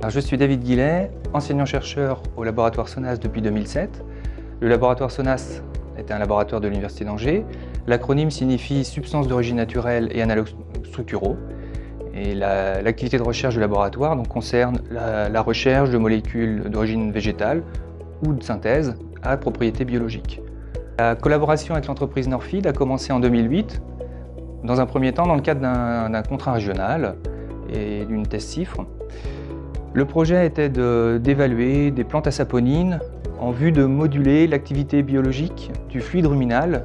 Alors, je suis David Guillet, enseignant-chercheur au laboratoire SONAS depuis 2007. Le laboratoire SONAS est un laboratoire de l'Université d'Angers. L'acronyme signifie Substances d'origine naturelle et analogues structuraux. Et l'activité de recherche du laboratoire concerne la recherche de molécules d'origine végétale ou de synthèse à propriétés biologiques. La collaboration avec l'entreprise Norfeed a commencé en 2008, dans un premier temps dans le cadre d'un contrat régional et d'une thèse CIFRE. Le projet était d'évaluer des plantes à saponine en vue de moduler l'activité biologique du fluide ruminal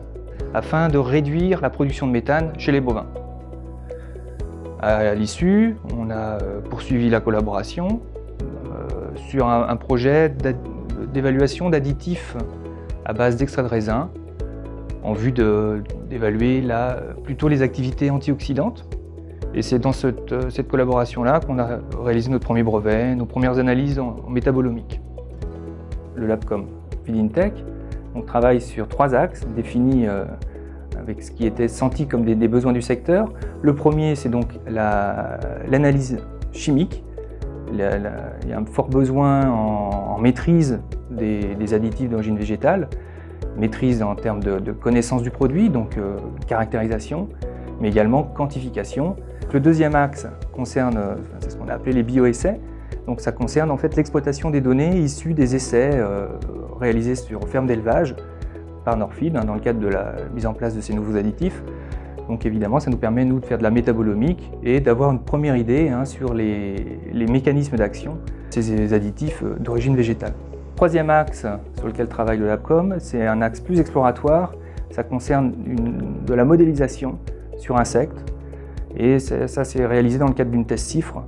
afin de réduire la production de méthane chez les bovins. À l'issue, on a poursuivi la collaboration sur un projet d'évaluation d'additifs à base d'extrait de raisin en vue d'évaluer plutôt les activités antioxydantes. Et c'est dans cette collaboration-là qu'on a réalisé notre premier brevet, nos premières analyses en métabolomique. Le LabCom FeedInTech travaille sur 3 axes définis avec ce qui était senti comme des besoins du secteur. Le premier, c'est donc l'analyse chimique. Il y a un fort besoin en maîtrise des additifs d'origine végétale, maîtrise en termes de connaissance du produit, donc caractérisation, mais également quantification. Le deuxième axe concerne c'est ce qu'on a appelé les bioessais. Donc ça concerne en fait l'exploitation des données issues des essais réalisés sur ferme d'élevage par Norfeed dans le cadre de la mise en place de ces nouveaux additifs. Donc évidemment, ça nous permet nous de faire de la métabolomique et d'avoir une première idée sur les mécanismes d'action de ces additifs d'origine végétale. Troisième axe sur lequel travaille le LabCom, c'est un axe plus exploratoire. Ça concerne de la modélisation sur insectes. Et ça, c'est réalisé dans le cadre d'une thèse CIFRE.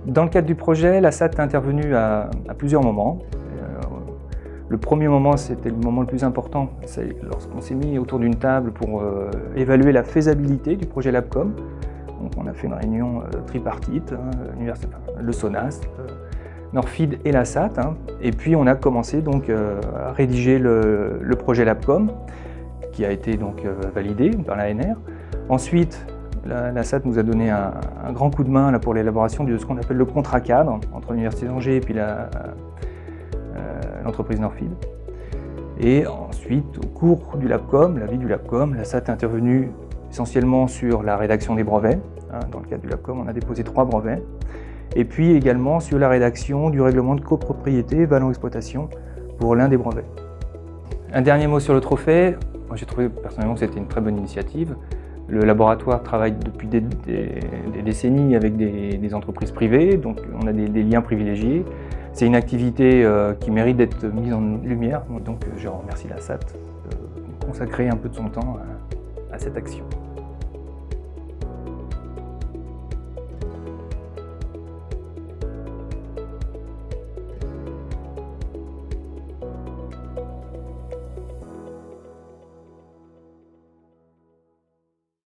Dans le cadre du projet, la SAT est intervenue à plusieurs moments. Le premier moment, c'était le moment le plus important, c'est lorsqu'on s'est mis autour d'une table pour évaluer la faisabilité du projet LabCom. Donc, on a fait une réunion tripartite, le SONAS, Norfeed et la SAT. Et puis on a commencé à rédiger le projet LabCom, qui a été validé par l'ANR. Ensuite, la SAT nous a donné un grand coup de main pour l'élaboration de ce qu'on appelle le contrat cadre entre l'Université d'Angers et puis l'entreprise Norfeed. Et ensuite, au cours du LabCom, la vie du LabCom, la SAT est intervenue essentiellement sur la rédaction des brevets. Dans le cadre du LabCom, on a déposé 3 brevets. Et puis également sur la rédaction du règlement de copropriété valant exploitation pour l'un des brevets. Un dernier mot sur le trophée. Moi, j'ai trouvé personnellement que c'était une très bonne initiative. Le laboratoire travaille depuis des décennies avec des entreprises privées, donc on a des liens privilégiés. C'est une activité qui mérite d'être mise en lumière, donc je remercie la SAT de consacrer un peu de son temps à cette action.